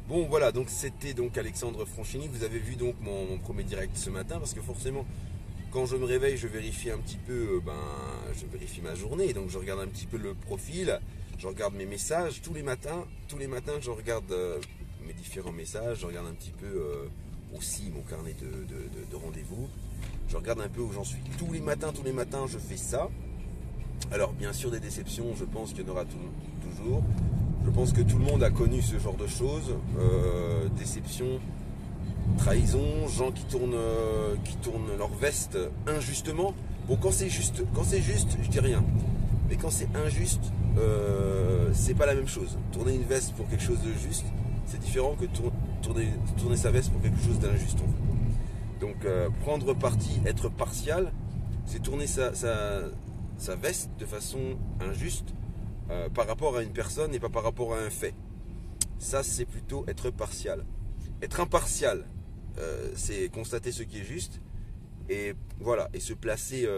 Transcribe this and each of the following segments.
Bon voilà, donc c'était donc Alexandre Franchini. Vous avez vu donc mon premier direct ce matin parce que forcément quand je me réveille je vérifie un petit peu, je vérifie ma journée. Donc je regarde un petit peu le profil, je regarde mes messages tous les matins je regarde mes différents messages, je regarde un petit peu aussi mon carnet de rendez-vous. Je regarde un peu où j'en suis. Tous les matins je fais ça. Alors bien sûr des déceptions, je pense qu'il y en aura toujours. Je pense que tout le monde a connu ce genre de choses. Déception, trahison, gens qui tournent leur veste injustement. Bon, quand c'est juste, je dis rien. Mais quand c'est injuste, c'est pas la même chose. Tourner une veste pour quelque chose de juste, c'est différent que tourner sa veste pour quelque chose d'injuste. Donc prendre parti, être partial, c'est tourner sa veste de façon injuste par rapport à une personne et pas par rapport à un fait. Ça, c'est plutôt être partial. Être impartial, c'est constater ce qui est juste et voilà, et se placer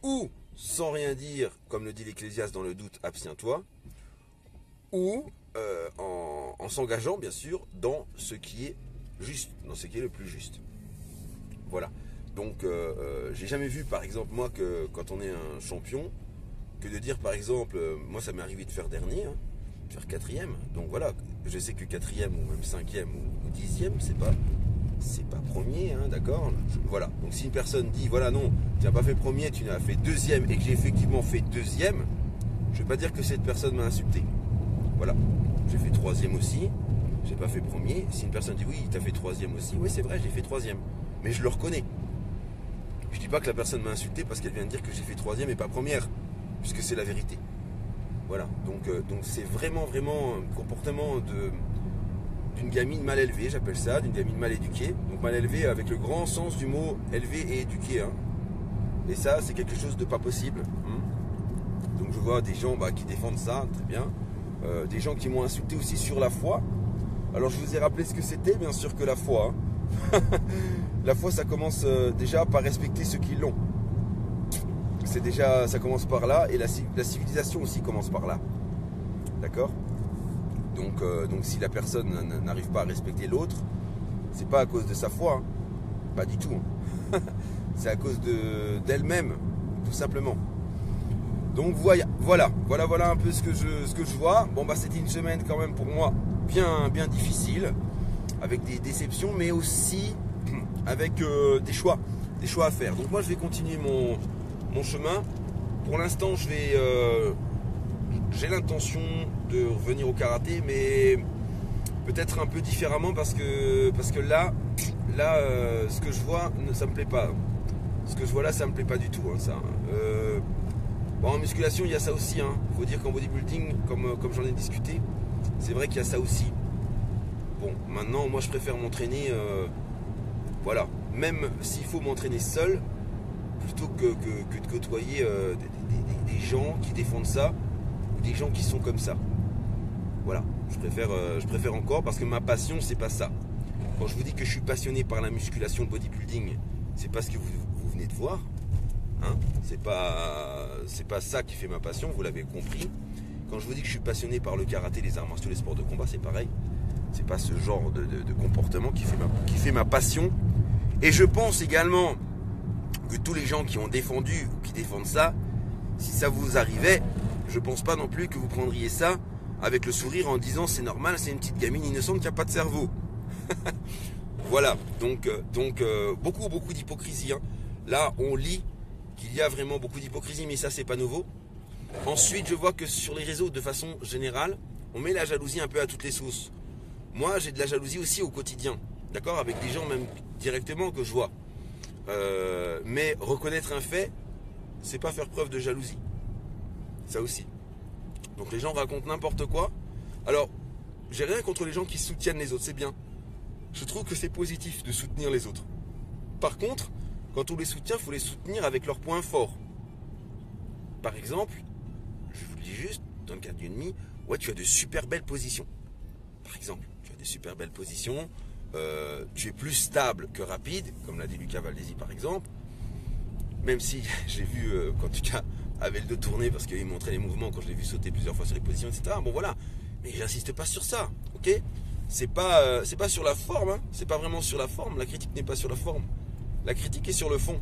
ou sans rien dire, comme le dit l'Ecclésiaste dans le doute, abstiens-toi, ou en s'engageant bien sûr dans ce qui est juste, dans ce qui est le plus juste. Voilà. Donc j'ai jamais vu par exemple moi que quand on est un champion, que de dire par exemple, moi ça m'est arrivé de faire dernier, hein, de faire quatrième. Donc voilà, je sais que quatrième ou même cinquième ou dixième, c'est pas premier, hein, d'accord. Voilà. Donc si une personne dit voilà non, tu n'as pas fait premier, tu n'as fait deuxième et que j'ai effectivement fait deuxième, je vais pas dire que cette personne m'a insulté. Voilà. J'ai fait troisième aussi, j'ai pas fait premier. Si une personne dit oui, tu as fait troisième aussi, oui c'est vrai, j'ai fait troisième. Mais je le reconnais. Je dis pas que la personne m'a insulté parce qu'elle vient de dire que j'ai fait troisième et pas première, puisque c'est la vérité. Voilà, donc c'est vraiment un comportement d'une gamine mal élevée, j'appelle ça, d'une gamine mal éduquée. Donc mal élevée avec le grand sens du mot élevé et éduqué. Hein. Et ça, c'est quelque chose de pas possible. Hein. Donc je vois des gens qui défendent ça, très bien. Des gens qui m'ont insulté aussi sur la foi. Alors je vous ai rappelé ce que c'était, bien sûr que la foi. Hein. La foi, ça commence déjà par respecter ceux qui l'ont. C'est déjà, ça commence par là, et la civilisation aussi commence par là. D'accord ? Donc si la personne n'arrive pas à respecter l'autre, c'est pas à cause de sa foi, hein. Pas du tout. Hein. C'est à cause d'elle-même, tout simplement. Donc voilà un peu ce que je vois. Bon c'était une semaine quand même pour moi bien difficile, avec des déceptions, mais aussi avec des choix à faire. Donc moi je vais continuer mon chemin. Pour l'instant j'ai l'intention de revenir au karaté, mais peut-être un peu différemment parce que là ce que je vois ça me plaît pas. Ce que je vois là ça me plaît pas du tout, hein, ça. En musculation il y a ça aussi, hein. Faut dire qu'en bodybuilding, comme j'en ai discuté, c'est vrai qu'il y a ça aussi. Bon, maintenant moi je préfère m'entraîner voilà, même s'il faut m'entraîner seul, plutôt que de côtoyer des gens qui défendent ça, ou des gens qui sont comme ça. Voilà, je préfère encore, parce que ma passion, c'est pas ça. Quand je vous dis que je suis passionné par la musculation, le bodybuilding, c'est pas ce que vous venez de voir. Hein, c'est pas ça qui fait ma passion, vous l'avez compris. Quand je vous dis que je suis passionné par le karaté, les arts martiaux, les sports de combat, c'est pareil. C'est pas ce genre de comportement qui fait ma passion. Et je pense également que tous les gens qui ont défendu ou qui défendent ça, si ça vous arrivait, je pense pas non plus que vous prendriez ça avec le sourire en disant c'est normal, c'est une petite gamine innocente qui a pas de cerveau. Voilà, donc beaucoup d'hypocrisie. Hein. Là, on lit qu'il y a vraiment beaucoup d'hypocrisie, mais ça c'est pas nouveau. Ensuite, je vois que sur les réseaux, de façon générale, on met la jalousie un peu à toutes les sauces. Moi, j'ai de la jalousie aussi au quotidien, d'accord, avec des gens même directement que je vois. Mais reconnaître un fait, c'est pas faire preuve de jalousie. Ça aussi. Donc les gens racontent n'importe quoi. Alors, j'ai rien contre les gens qui soutiennent les autres, c'est bien. Je trouve que c'est positif de soutenir les autres. Par contre, quand on les soutient, il faut les soutenir avec leurs points forts. Par exemple, je vous le dis juste, dans le cadre d'une nuit, ouais, tu as de super belles positions. Par exemple, tu as des super belles positions, tu es plus stable que rapide, comme l'a dit Lucas Valdesi par exemple. Même si j'ai vu quand Lucas avait le dos tourné parce qu'il montrait les mouvements quand je l'ai vu sauter plusieurs fois sur les positions, etc. Bon voilà, mais j'insiste pas sur ça, ok ? c'est pas sur la forme, hein. C'est pas vraiment sur la forme. La critique n'est pas sur la forme. La critique est sur le fond.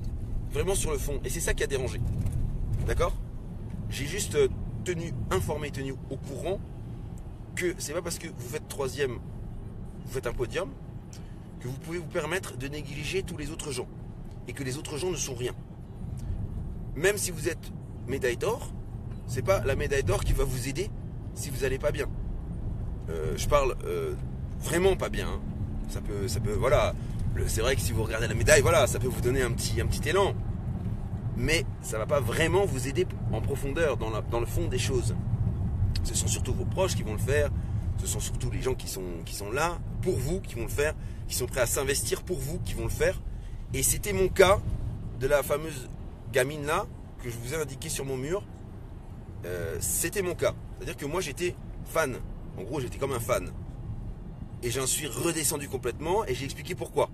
Vraiment sur le fond. Et c'est ça qui a dérangé. D'accord? J'ai juste informé, tenu au courant que c'est pas parce que vous faites troisième, vous faites un podium, que vous pouvez vous permettre de négliger tous les autres gens. Et que les autres gens ne sont rien. Même si vous êtes médaille d'or, c'est pas la médaille d'or qui va vous aider si vous n'allez pas bien. Je parle vraiment pas bien. Hein. Ça peut, voilà. C'est vrai que si vous regardez la médaille, voilà, ça peut vous donner un petit élan. Mais ça va pas vraiment vous aider en profondeur, dans le fond des choses. Ce sont surtout vos proches qui vont le faire. Ce sont surtout les gens qui sont là pour vous, qui vont le faire, qui sont prêts à s'investir pour vous, qui vont le faire. Et c'était mon cas de la fameuse gamine là, que je vous ai indiqué sur mon mur. C'était mon cas. C'est-à-dire que moi j'étais fan. En gros, j'étais comme un fan. Et j'en suis redescendu complètement et j'ai expliqué pourquoi.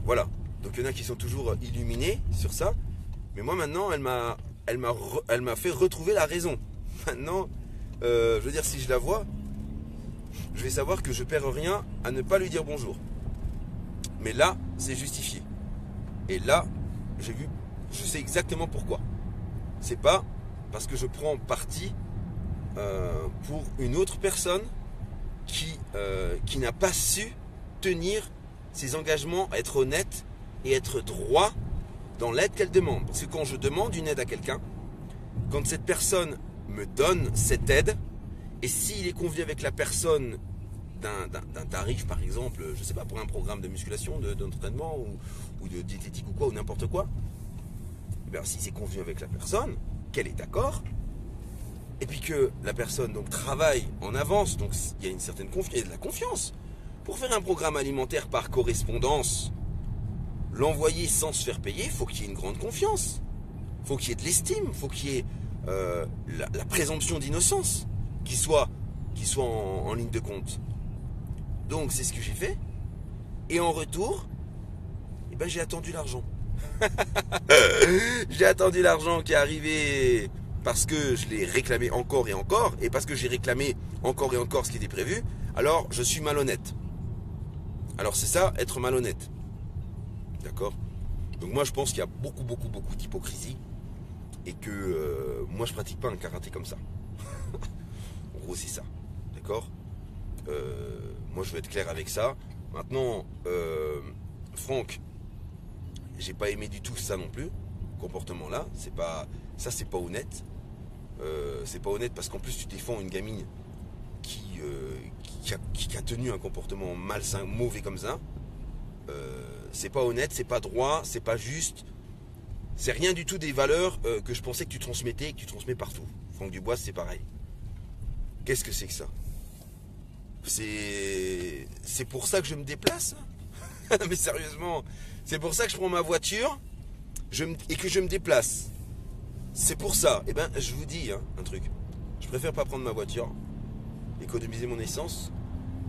Voilà. Donc il y en a qui sont toujours illuminés sur ça. Mais moi maintenant, elle m'a fait retrouver la raison. Maintenant, je veux dire, si je la vois, je vais savoir que je perds rien à ne pas lui dire bonjour. Mais là, c'est justifié. Et là, je sais exactement pourquoi. C'est pas parce que je prends parti pour une autre personne qui n'a pas su tenir ses engagements, être honnête et être droit dans l'aide qu'elle demande. Parce que quand je demande une aide à quelqu'un, quand cette personne me donne cette aide, et s'il est convenu avec la personne d'un tarif, par exemple, je sais pas, pour un programme de musculation, d'entraînement ou de diététique ou quoi, ou n'importe quoi, eh bien, si c'est convenu avec la personne, qu'elle est d'accord, et puis que la personne donc travaille en avance, donc il y a une certaine confiance, il y a de la confiance. Pour faire un programme alimentaire par correspondance, l'envoyer sans se faire payer, il faut qu'il y ait une grande confiance. Il faut qu'il y ait de l'estime, il faut qu'il y ait la présomption d'innocence qui soit en ligne de compte. Donc c'est ce que j'ai fait. Et en retour, eh ben, j'ai attendu l'argent. J'ai attendu l'argent qui est arrivé parce que je l'ai réclamé encore et encore, et parce que j'ai réclamé encore et encore ce qui était prévu, alors je suis malhonnête. Alors c'est ça, être malhonnête. D'accord? Donc moi je pense qu'il y a beaucoup d'hypocrisie, et que moi je pratique pas un karaté comme ça. En gros c'est ça. D'accord? Moi je veux être clair avec ça. Maintenant, Franck, j'ai pas aimé du tout ça non plus, comportement là, c'est pas honnête. C'est pas honnête parce qu'en plus tu défends une gamine qui a tenu un comportement malsain, mauvais comme ça. C'est pas honnête, c'est pas droit, c'est pas juste. C'est rien du tout des valeurs que je pensais que tu transmettais et que tu transmets partout. Franck Dubois, c'est pareil. Qu'est-ce que c'est que ça? C'est pour ça que je me déplace? Non mais sérieusement, c'est pour ça que je prends ma voiture et que je me déplace. C'est pour ça. Eh ben, je vous dis un truc. Je préfère pas prendre ma voiture, économiser mon essence,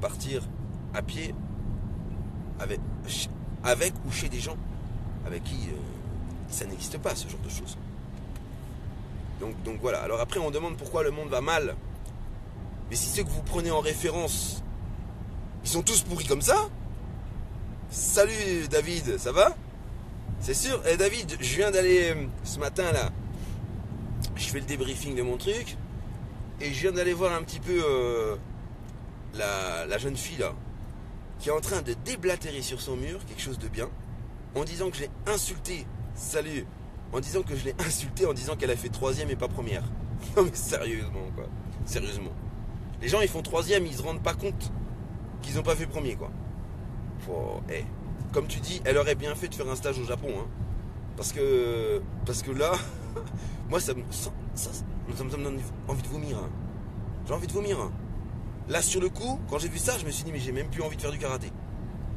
partir à pied avec ou chez des gens avec qui ça n'existe pas, ce genre de choses. Donc voilà. Alors après, on demande pourquoi le monde va mal. Mais si ceux que vous prenez en référence, ils sont tous pourris comme ça. Salut David, ça va? C'est sûr. Eh David, je viens d'aller ce matin là. Je fais le débriefing de mon truc. Et je viens d'aller voir un petit peu la jeune fille là, qui est en train de déblatérer sur son mur quelque chose de bien, en disant que je l'ai insulté. Salut. En disant que je l'ai insulté, en disant qu'elle a fait troisième et pas première. Non mais sérieusement quoi. Sérieusement. Les gens ils font troisième, ils se rendent pas compte qu'ils n'ont pas fait premier quoi. Comme tu dis, elle aurait bien fait de faire un stage au Japon, hein. Parce que là, moi ça me donne envie de vomir. Hein. J'ai envie de vomir. Hein. Là sur le coup, quand j'ai vu ça, je me suis dit mais j'ai même plus envie de faire du karaté.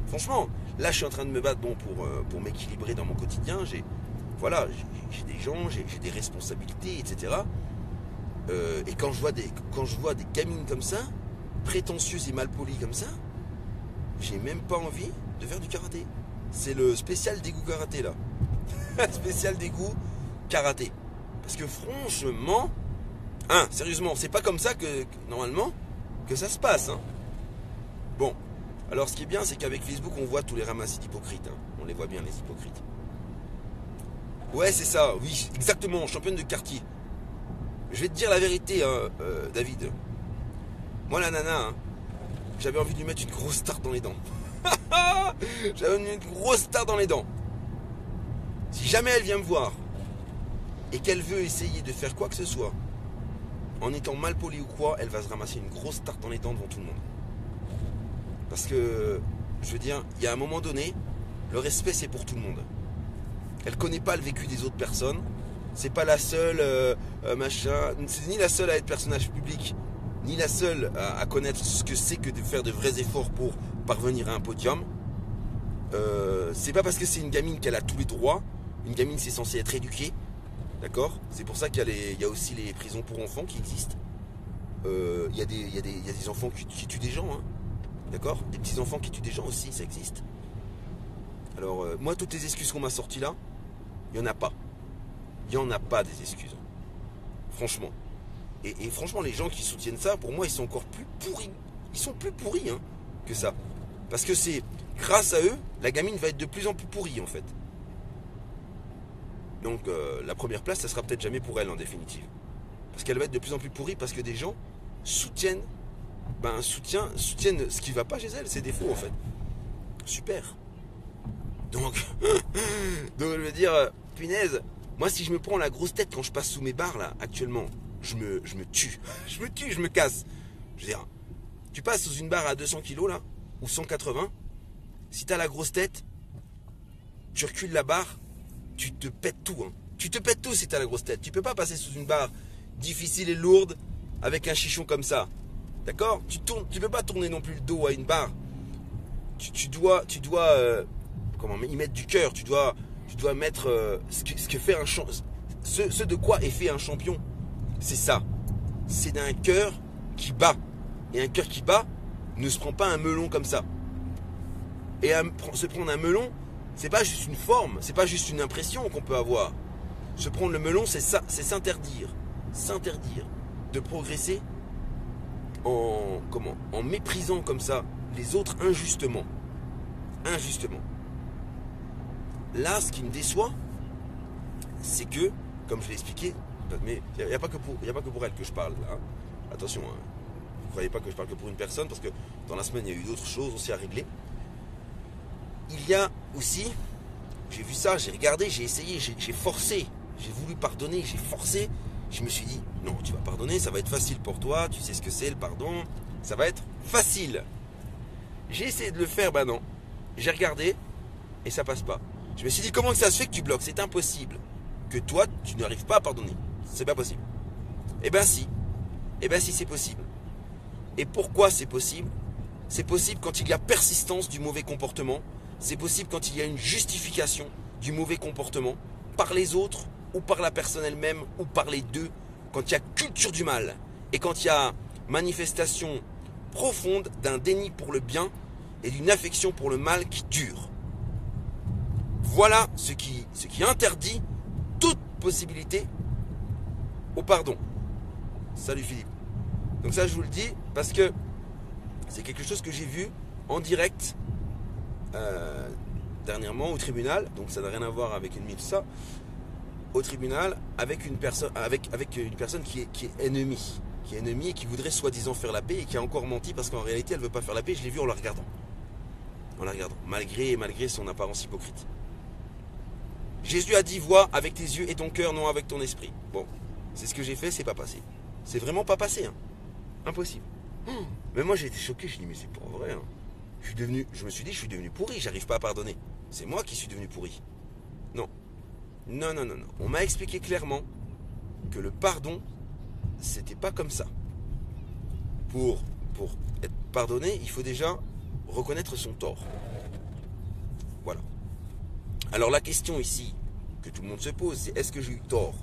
Franchement, là je suis en train de me battre pour m'équilibrer dans mon quotidien. J'ai des gens, j'ai des responsabilités, etc. Et quand je vois des gamines comme ça, prétentieuses et malpolies comme ça, j'ai même pas envie de faire du karaté. C'est le spécial dégoût karaté là. Spécial dégoût karaté. Parce que franchement, sérieusement, c'est pas comme ça que normalement que ça se passe. Hein. Bon, alors ce qui est bien, c'est qu'avec Facebook, on voit tous les ramassis d'hypocrites. Hein. On les voit bien, les hypocrites. Ouais, c'est ça, oui, exactement, championne de quartier. Je vais te dire la vérité, hein, David. Moi, la nana, hein, j'avais envie de lui mettre une grosse tarte dans les dents. J'avais envie de lui mettre une grosse tarte dans les dents. Si jamais elle vient me voir et qu'elle veut essayer de faire quoi que ce soit, en étant mal polie ou quoi, elle va se ramasser une grosse tarte dans les dents devant tout le monde. Parce que, je veux dire, il y a un moment donné, le respect c'est pour tout le monde. Elle connaît pas le vécu des autres personnes. C'est pas la seule machin. C'est ni la seule à être personnage public, ni la seule à connaître ce que c'est que de faire de vrais efforts pour parvenir à un podium. C'est pas parce que c'est une gamine qu'elle a tous les droits. Une gamine c'est censé être éduquée. D'accord? C'est pour ça qu'il y a aussi les prisons pour enfants qui existent. Il y a des enfants qui tuent des gens. Hein. D'accord? Des petits enfants qui tuent des gens aussi, ça existe. Alors, moi, toutes les excuses qu'on m'a sorties là, il n'y en a pas. Il n'y en a pas des excuses. Franchement. Et franchement, les gens qui soutiennent ça, pour moi, ils sont encore plus pourris. Ils sont plus pourris hein, que ça. Parce que c'est grâce à eux, la gamine va être de plus en plus pourrie, en fait. Donc, la première place, ça sera peut-être jamais pour elle, en définitive. Parce qu'elle va être de plus en plus pourrie parce que des gens soutiennent ce qui ne va pas chez elle, ses défauts, en fait. Super. Donc, je veux dire, punaise, moi si je me prends la grosse tête quand je passe sous mes barres là, actuellement, je me tue. Je me tue, je me casse. Je veux dire, tu passes sous une barre à 200 kilos là, ou 180, si t'as la grosse tête, tu recules la barre, tu te pètes tout. Hein. Tu te pètes tout si t'as la grosse tête. Tu peux pas passer sous une barre difficile et lourde avec un chichon comme ça. D'accord? Tu peux pas tourner non plus le dos à une barre. Tu dois y mettre du cœur, tu dois mettre ce que fait un champion, ce de quoi est fait un champion, c'est ça, c'est d'un cœur qui bat, et un cœur qui bat ne se prend pas un melon comme ça, et se prendre un melon, c'est pas juste une forme, c'est pas juste une impression qu'on peut avoir, se prendre le melon c'est ça, c'est s'interdire de progresser en méprisant comme ça les autres injustement. Là, ce qui me déçoit, c'est que, comme je l'ai expliqué, mais il n'y a pas que pour elle que je parle. Hein. Attention, hein. Vous ne croyez pas que je parle que pour une personne, parce que dans la semaine, il y a eu d'autres choses aussi à régler. Il y a aussi, j'ai vu ça, j'ai regardé, j'ai essayé, j'ai forcé, j'ai voulu pardonner, j'ai forcé. Je me suis dit, non, tu vas pardonner, ça va être facile pour toi, tu sais ce que c'est le pardon, ça va être facile. J'ai essayé de le faire, bah non. J'ai regardé, et ça passe pas. Je me suis dit, comment ça se fait que tu bloques? C'est impossible. Que toi, tu n'arrives pas à pardonner. C'est pas possible. Eh ben si. C'est possible. Et pourquoi c'est possible? C'est possible quand il y a persistance du mauvais comportement. C'est possible quand il y a une justification du mauvais comportement par les autres, ou par la personne elle-même, ou par les deux. Quand il y a culture du mal. Et quand il y a manifestation profonde d'un déni pour le bien et d'une affection pour le mal qui dure. Voilà ce qui interdit toute possibilité au pardon. Salut Philippe. Donc ça je vous le dis parce que c'est quelque chose que j'ai vu en direct dernièrement au tribunal. Donc ça n'a rien à voir avec une mise ça. Au tribunal avec une personne qui est ennemie. Qui est ennemie et qui voudrait soi-disant faire la paix et qui a encore menti parce qu'en réalité elle ne veut pas faire la paix. Je l'ai vu en la regardant. Malgré son apparence hypocrite. Jésus a dit, vois avec tes yeux et ton cœur, non avec ton esprit. Bon, c'est ce que j'ai fait, c'est pas passé. C'est vraiment pas passé, hein. Impossible. Mais moi j'ai été choqué, je dis mais c'est pas vrai. Hein. Je me suis dit, je suis devenu pourri, j'arrive pas à pardonner. C'est moi qui suis devenu pourri. Non. On m'a expliqué clairement que le pardon, c'était pas comme ça. Pour être pardonné, il faut déjà reconnaître son tort. Voilà. Alors la question ici que tout le monde se pose, c'est est-ce que j'ai eu tort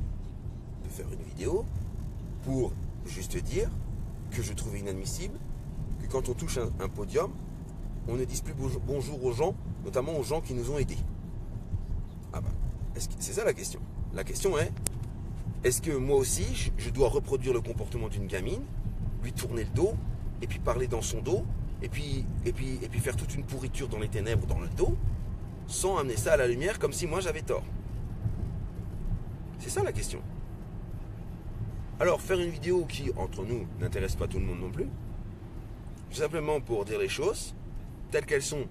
de faire une vidéo pour juste dire que je trouvais inadmissible que quand on touche un podium, on ne dise plus bonjour aux gens, notamment aux gens qui nous ont aidés. Ah bah, c'est ça la question. La question est, est-ce que moi aussi, je dois reproduire le comportement d'une gamine, lui tourner le dos, et puis parler dans son dos, et puis faire toute une pourriture dans les ténèbres, dans le dos, sans amener ça à la lumière comme si moi j'avais tort. C'est ça la question. Alors, faire une vidéo qui, entre nous, n'intéresse pas tout le monde non plus, simplement pour dire les choses telles qu'elles sont,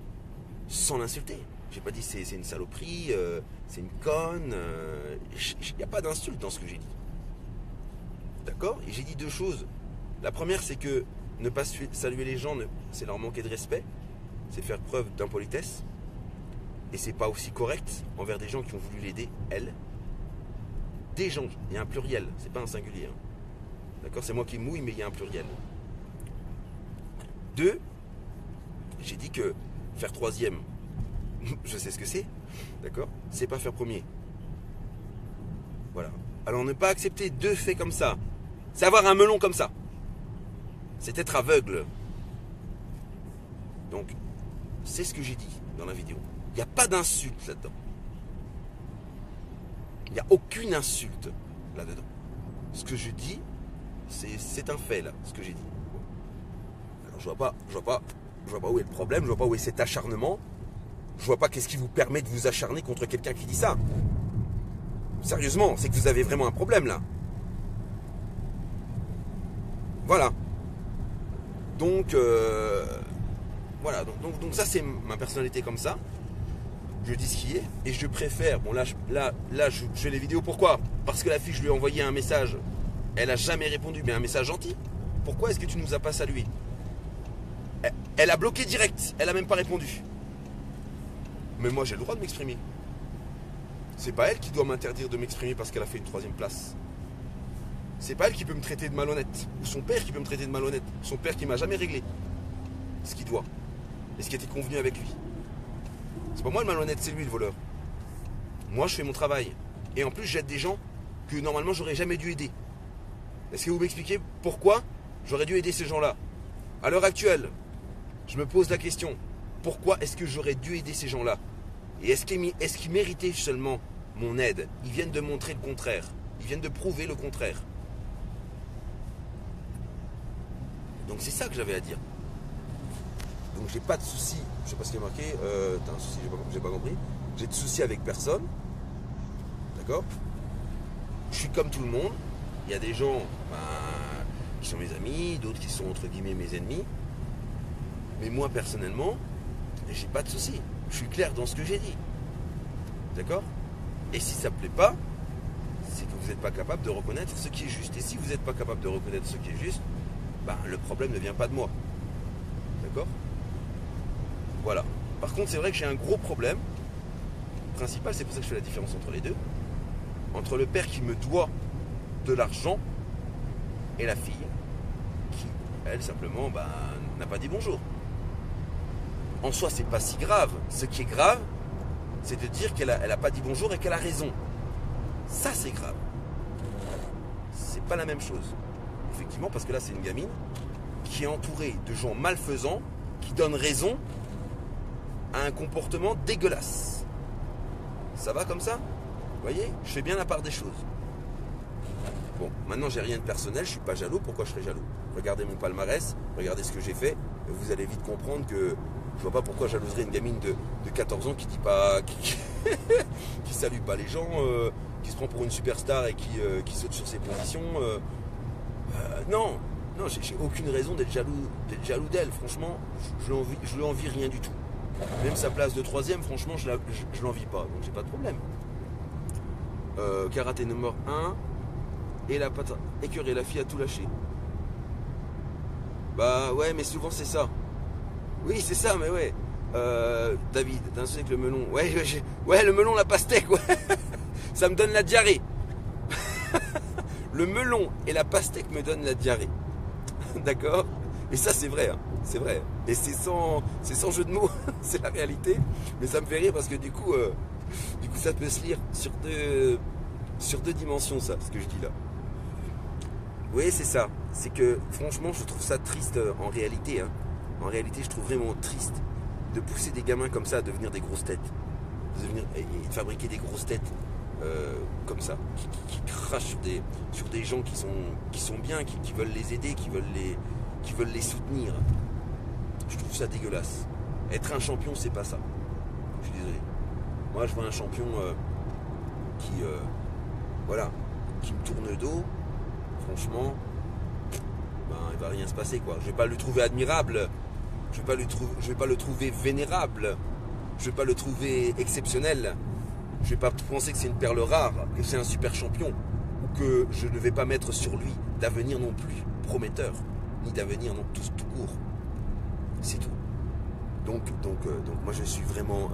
sans l'insulter. J'ai pas dit c'est une saloperie, c'est une conne, il n'y a pas d'insulte dans ce que j'ai dit. D'accord? Et j'ai dit deux choses. La première, c'est que ne pas saluer les gens, c'est leur manquer de respect, c'est faire preuve d'impolitesse, et c'est pas aussi correct envers des gens qui ont voulu l'aider, elle. Des gens, il y a un pluriel, c'est pas un singulier. Hein. D'accord? C'est moi qui mouille, mais il y a un pluriel. Deux, j'ai dit que faire troisième, je sais ce que c'est, d'accord? C'est pas faire premier. Voilà. Alors ne pas accepter deux faits comme ça, c'est avoir un melon comme ça. C'est être aveugle. Donc, c'est ce que j'ai dit dans la vidéo. Il n'y a pas d'insulte là-dedans. Il n'y a aucune insulte là-dedans. Ce que je dis, c'est un fait là, ce que j'ai dit. Alors je vois pas où est le problème, je vois pas où est cet acharnement. Je vois pas qu'est-ce qui vous permet de vous acharner contre quelqu'un qui dit ça. Sérieusement, c'est que vous avez vraiment un problème là. Voilà. Donc, voilà. Donc ça, c'est ma personnalité comme ça. Je dis ce qui est. Et je préfère... Bon, là, je fais les vidéos. Pourquoi? Parce que la fille, je lui ai envoyé un message. Elle a jamais répondu, mais un message gentil. Pourquoi est-ce que tu nous as pas salué? Elle a bloqué direct. Elle a même pas répondu. Mais moi, j'ai le droit de m'exprimer. C'est pas elle qui doit m'interdire de m'exprimer parce qu'elle a fait une troisième place. C'est pas elle qui peut me traiter de malhonnête. Ou son père qui peut me traiter de malhonnête. Son père qui m'a jamais réglé ce qu'il doit. Et ce qui était convenu avec lui. C'est pas moi le malhonnête, c'est lui le voleur. Moi, je fais mon travail. Et en plus, j'aide des gens que normalement, j'aurais jamais dû aider. Est-ce que vous m'expliquez pourquoi j'aurais dû aider ces gens-là? À l'heure actuelle, je me pose la question. Pourquoi est-ce que j'aurais dû aider ces gens-là? Et est-ce qu'ils méritaient seulement mon aide? Ils viennent de montrer le contraire. Ils viennent de prouver le contraire. Donc c'est ça que j'avais à dire. Donc j'ai pas de souci, je sais pas ce qui est marqué, t'as un souci, j'ai pas compris. J'ai de soucis avec personne. D'accord? Je suis comme tout le monde. Il y a des gens qui sont mes amis, d'autres qui sont entre guillemets mes ennemis. Mais moi personnellement, j'ai pas de souci. Je suis clair dans ce que j'ai dit. D'accord? Et si ça ne plaît pas, c'est que vous n'êtes pas capable de reconnaître ce qui est juste. Et si vous n'êtes pas capable de reconnaître ce qui est juste, le problème ne vient pas de moi. D'accord? Voilà. Par contre, c'est vrai que j'ai un gros problème principal, c'est pour ça que je fais la différence entre les deux. Entre le père qui me doit de l'argent et la fille qui, elle, simplement, n'a pas dit bonjour. En soi, c'est pas si grave. Ce qui est grave, c'est de dire qu'elle a pas dit bonjour et qu'elle a raison. Ça, c'est grave. C'est pas la même chose. Effectivement, parce que là, c'est une gamine qui est entourée de gens malfaisants qui donnent raison à un comportement dégueulasse. Ça va comme ça? Vous voyez? Je fais bien la part des choses. Bon, maintenant, j'ai rien de personnel, je suis pas jaloux. Pourquoi je serais jaloux? Regardez mon palmarès, regardez ce que j'ai fait, et vous allez vite comprendre que je vois pas pourquoi jalouserais une gamine de 14 ans qui dit pas, qui salue pas les gens, qui se prend pour une superstar et qui saute sur ses positions. Non, j'ai aucune raison d'être jaloux d'elle. Franchement, je lui envie rien du tout. Même sa place de troisième, franchement, je l'envie pas. Donc j'ai pas de problème. Karaté numéro 1 et la patate écœurée, la fille a tout lâché. Ouais, mais souvent c'est ça. Oui, c'est ça, mais ouais. David, d'un seul avec le melon. Ouais, le melon, la pastèque, ouais. Ça me donne la diarrhée. Le melon et la pastèque me donnent la diarrhée. D'accord? Et ça, c'est vrai, hein. C'est vrai. Et c'est sans jeu de mots, c'est la réalité. Mais ça me fait rire parce que du coup, ça peut se lire sur deux dimensions, ça, ce que je dis là. Oui, c'est ça. C'est que, franchement, je trouve ça triste en réalité, hein. En réalité, je trouve vraiment triste de pousser des gamins comme ça à devenir des grosses têtes. Et de fabriquer des grosses têtes comme ça, qui crachent sur des gens qui sont bien, qui veulent les aider, qui veulent les soutenir. Je trouve trouve ça dégueulasse. Être un champion, c'est pas ça. Je suis désolé. Moi, je vois un champion voilà, qui me tourne le dos. Franchement, ben, il va rien se passer, quoi. Je vais pas le trouver admirable. Je vais pas le trouver vénérable. Je vais pas le trouver exceptionnel. Je vais pas penser que c'est une perle rare, que c'est un super champion, ou que je ne vais pas mettre sur lui d'avenir non plus prometteur, ni d'avenir non tout court. C'est tout. Donc moi je suis vraiment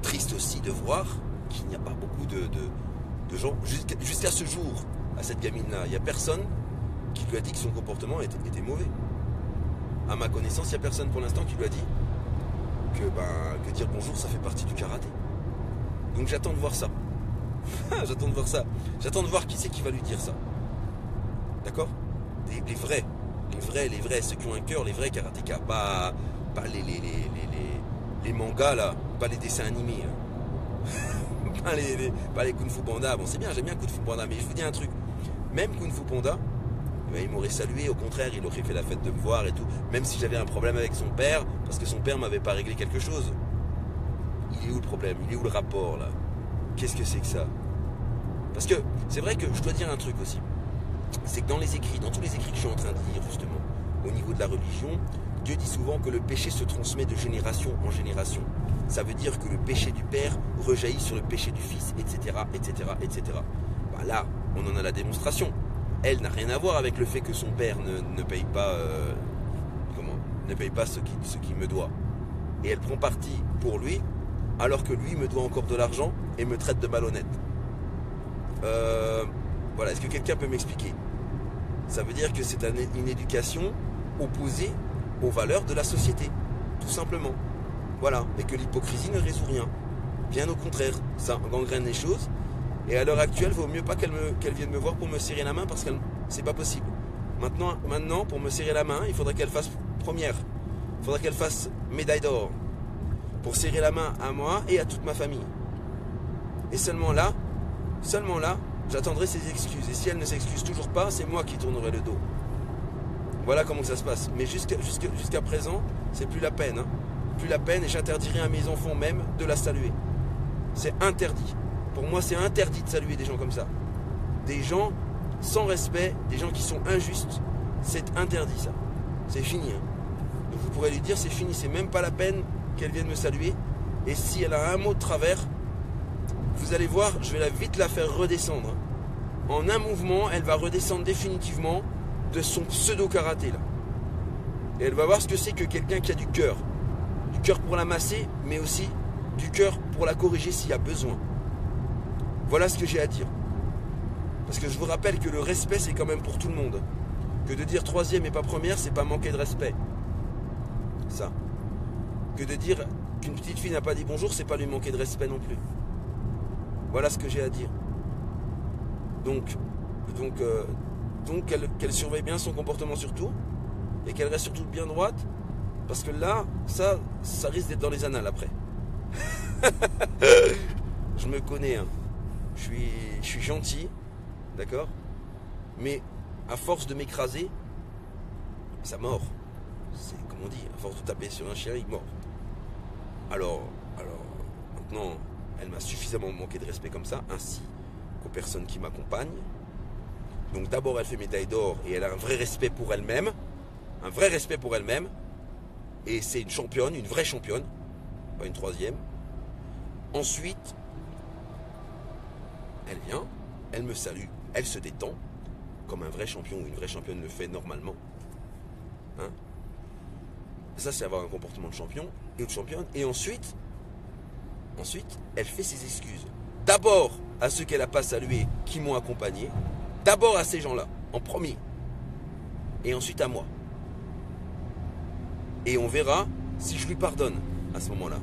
triste aussi de voir qu'il n'y a pas beaucoup de gens, jusqu'à ce jour, à cette gamine-là, il n'y a personne qui lui a dit que son comportement était mauvais. À ma connaissance, il n'y a personne pour l'instant qui lui a dit que dire bonjour, ça fait partie du karaté. Donc j'attends de voir ça. J'attends de voir ça. J'attends de voir qui c'est qui va lui dire ça. D'accord ? Les vrais, ceux qui ont un cœur, les vrais karatékas, pas les mangas là, pas les dessins animés, hein. pas les Kung Fu Panda. Bon, c'est bien, j'aime bien Kung Fu Panda, mais je vous dis un truc, même Kung Fu Panda, il m'aurait salué, au contraire, il aurait fait la fête de me voir et tout, même si j'avais un problème avec son père, parce que son père m'avait pas réglé quelque chose. Il est où le problème? Il est où le rapport là? Qu'est-ce que c'est que ça? Parce que c'est vrai que je dois dire un truc aussi, c'est que dans tous les écrits que je suis en train de lire justement, au niveau de la religion, Dieu dit souvent que le péché se transmet de génération en génération. Ça veut dire que le péché du père rejaillit sur le péché du fils, etc., etc., etc. Bah là, on en a la démonstration. Elle n'a rien à voir avec le fait que son père ne paye pas, ne paye pas ce qu'il me doit. Et elle prend parti pour lui, alors que lui me doit encore de l'argent et me traite de malhonnête. Voilà, est-ce que quelqu'un peut m'expliquer? Ça veut dire que c'est une éducation opposée aux valeurs de la société, tout simplement. Voilà, et que l'hypocrisie ne résout rien. Bien au contraire, ça gangrène les choses. Et à l'heure actuelle, il vaut mieux pas qu'elle vienne me voir pour me serrer la main parce que c'est pas possible. Maintenant, pour me serrer la main, il faudrait qu'elle fasse première. Il faudrait qu'elle fasse médaille d'or pour serrer la main à moi et à toute ma famille. Et seulement là, j'attendrai ses excuses. Et si elle ne s'excuse toujours pas, c'est moi qui tournerai le dos. Voilà comment ça se passe. Mais jusqu'à présent, c'est plus la peine. Hein. Plus la peine, et j'interdirai à mes enfants même de la saluer. C'est interdit. Pour moi, c'est interdit de saluer des gens comme ça. Des gens sans respect, des gens qui sont injustes, c'est interdit ça. C'est fini. Hein. Donc vous pourrez lui dire, c'est fini, c'est même pas la peine qu'elle vienne me saluer. Et si elle a un mot de travers, vous allez voir, je vais vite la faire redescendre. En un mouvement, elle va redescendre définitivement de son pseudo-karaté là. Et elle va voir ce que c'est que quelqu'un qui a du cœur. Du cœur pour la masser, mais aussi du cœur pour la corriger s'il y a besoin. Voilà ce que j'ai à dire. Parce que je vous rappelle que le respect, c'est quand même pour tout le monde. Que de dire troisième et pas première, c'est pas manquer de respect. Ça. Que de dire qu'une petite fille n'a pas dit bonjour, c'est pas lui manquer de respect non plus. Voilà ce que j'ai à dire. Donc qu'elle surveille bien son comportement surtout, et qu'elle reste surtout bien droite, parce que là, ça risque d'être dans les annales après. Je me connais, hein. Je suis gentil, d'accord, mais à force de m'écraser, ça mord. C'est comme on dit, à force de taper sur un chien, il mord. Alors, maintenant, elle m'a suffisamment manqué de respect comme ça, ainsi qu'aux personnes qui m'accompagnent. Donc d'abord, elle fait médaille d'or et elle a un vrai respect pour elle-même. Un vrai respect pour elle-même. Et c'est une championne, une vraie championne. Pas une troisième. Ensuite, elle vient, elle me salue, elle se détend, comme un vrai champion ou une vraie championne le fait normalement. Hein? Ça, c'est avoir un comportement de champion et de championne. Et ensuite, elle fait ses excuses. D'abord à ceux qu'elle n'a pas salués, qui m'ont accompagné. D'abord à ces gens-là, en premier. Et ensuite à moi. Et on verra si je lui pardonne à ce moment-là.